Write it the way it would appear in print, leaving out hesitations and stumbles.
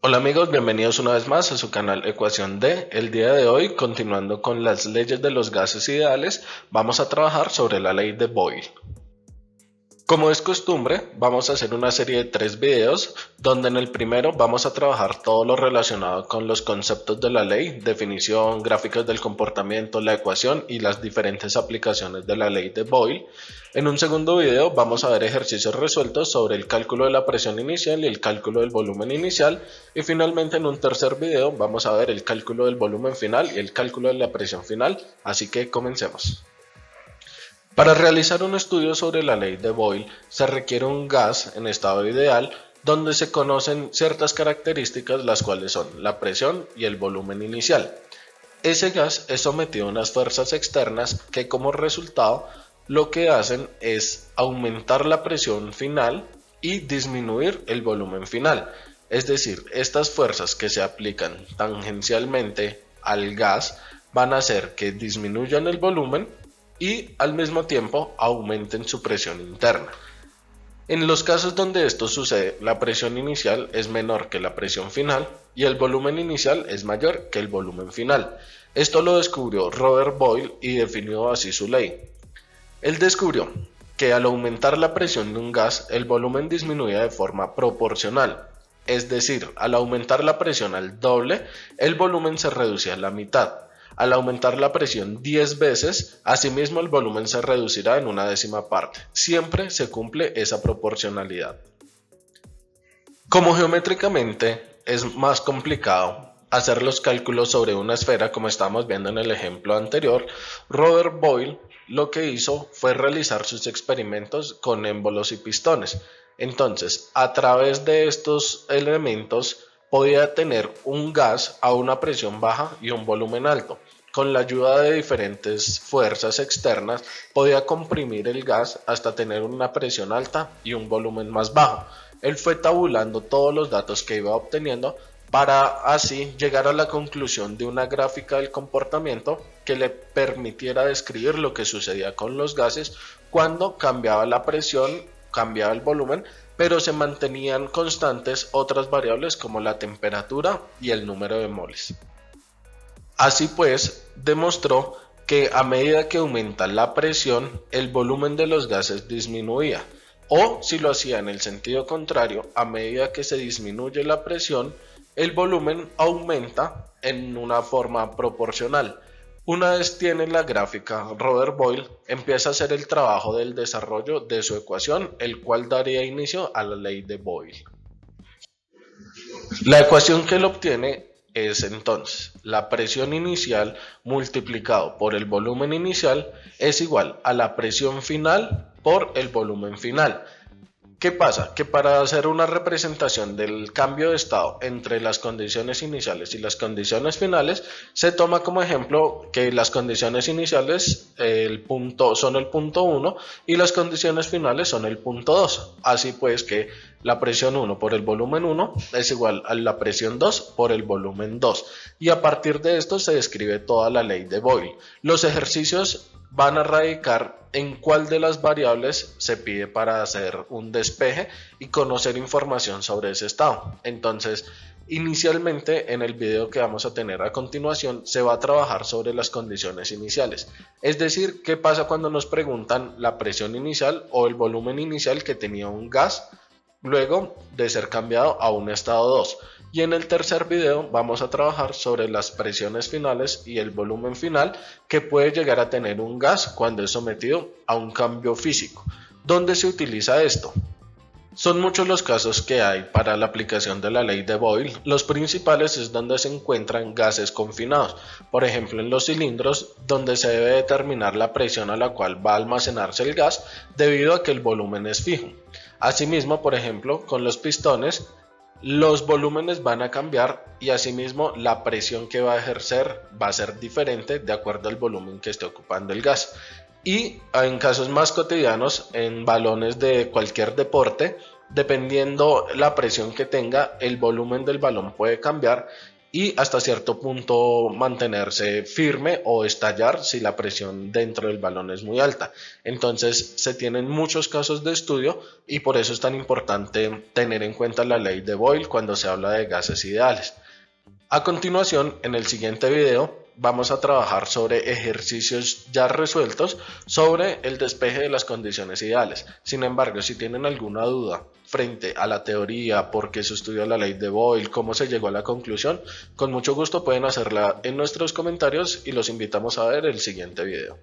Hola amigos, bienvenidos una vez más a su canal Ecuación D. El día de hoy, continuando con las leyes de los gases ideales, vamos a trabajar sobre la ley de Boyle. Como es costumbre, vamos a hacer una serie de 3 videos, donde en el primero vamos a trabajar todo lo relacionado con los conceptos de la ley, definición, gráficas del comportamiento, la ecuación y las diferentes aplicaciones de la ley de Boyle. En un segundo video vamos a ver ejercicios resueltos sobre el cálculo de la presión inicial y el cálculo del volumen inicial. Y finalmente en un tercer video vamos a ver el cálculo del volumen final y el cálculo de la presión final. Así que comencemos. Para realizar un estudio sobre la ley de Boyle se requiere un gas en estado ideal donde se conocen ciertas características, las cuales son la presión y el volumen inicial. Ese gas es sometido a unas fuerzas externas que como resultado lo que hacen es aumentar la presión final y disminuir el volumen final. Es decir, estas fuerzas que se aplican tangencialmente al gas van a hacer que disminuyan el volumen y al mismo tiempo aumenten su presión interna. En los casos donde esto sucede, la presión inicial es menor que la presión final y el volumen inicial es mayor que el volumen final. Esto lo descubrió Robert Boyle y definió así su ley. Él descubrió que al aumentar la presión de un gas, el volumen disminuía de forma proporcional. Es decir, al aumentar la presión al doble, el volumen se reducía a la mitad. Al aumentar la presión 10 veces, asimismo el volumen se reducirá en una décima parte. Siempre se cumple esa proporcionalidad. Como geométricamente es más complicado hacer los cálculos sobre una esfera, como estamos viendo en el ejemplo anterior, Robert Boyle lo que hizo fue realizar sus experimentos con émbolos y pistones. Entonces, a través de estos elementos podía tener un gas a una presión baja y un volumen alto. Con la ayuda de diferentes fuerzas externas podía comprimir el gas hasta tener una presión alta y un volumen más bajo. Él fue tabulando todos los datos que iba obteniendo para así llegar a la conclusión de una gráfica del comportamiento que le permitiera describir lo que sucedía con los gases cuando cambiaba la presión, cambiaba el volumen, pero se mantenían constantes otras variables como la temperatura y el número de moles. Así pues, demostró que a medida que aumenta la presión, el volumen de los gases disminuía, o si lo hacía en el sentido contrario, a medida que se disminuye la presión, el volumen aumenta en una forma proporcional. Una vez tiene la gráfica, Robert Boyle empieza a hacer el trabajo del desarrollo de su ecuación, el cual daría inicio a la ley de Boyle. La ecuación que él obtiene es entonces la presión inicial multiplicado por el volumen inicial es igual a la presión final por el volumen final. ¿Qué pasa? Que para hacer una representación del cambio de estado entre las condiciones iniciales y las condiciones finales, se toma como ejemplo que las condiciones iniciales son el punto 1 y las condiciones finales son el punto 2. Así pues que la presión 1 por el volumen 1 es igual a la presión 2 por el volumen 2. Y a partir de esto se describe toda la ley de Boyle. Los ejercicios van a radicar en cuál de las variables se pide para hacer un despeje y conocer información sobre ese estado. Entonces, inicialmente en el video que vamos a tener a continuación se va a trabajar sobre las condiciones iniciales. Es decir, qué pasa cuando nos preguntan la presión inicial o el volumen inicial que tenía un gas luego de ser cambiado a un estado 2. Y en el tercer video vamos a trabajar sobre las presiones finales y el volumen final que puede llegar a tener un gas cuando es sometido a un cambio físico. ¿Dónde se utiliza esto? Son muchos los casos que hay para la aplicación de la ley de Boyle. Los principales es donde se encuentran gases confinados, por ejemplo en los cilindros, donde se debe determinar la presión a la cual va a almacenarse el gas debido a que el volumen es fijo. Asimismo, por ejemplo, con los pistones, los volúmenes van a cambiar y asimismo la presión que va a ejercer va a ser diferente de acuerdo al volumen que esté ocupando el gas. Y en casos más cotidianos, en balones de cualquier deporte, dependiendo la presión que tenga, el volumen del balón puede cambiar y hasta cierto punto mantenerse firme o estallar si la presión dentro del balón es muy alta. Entonces se tienen muchos casos de estudio y por eso es tan importante tener en cuenta la ley de Boyle cuando se habla de gases ideales. A continuación, en el siguiente video, vamos a trabajar sobre ejercicios ya resueltos sobre el despeje de las condiciones ideales. Sin embargo, si tienen alguna duda frente a la teoría, por qué se estudió la ley de Boyle, cómo se llegó a la conclusión, con mucho gusto pueden hacerla en nuestros comentarios y los invitamos a ver el siguiente video.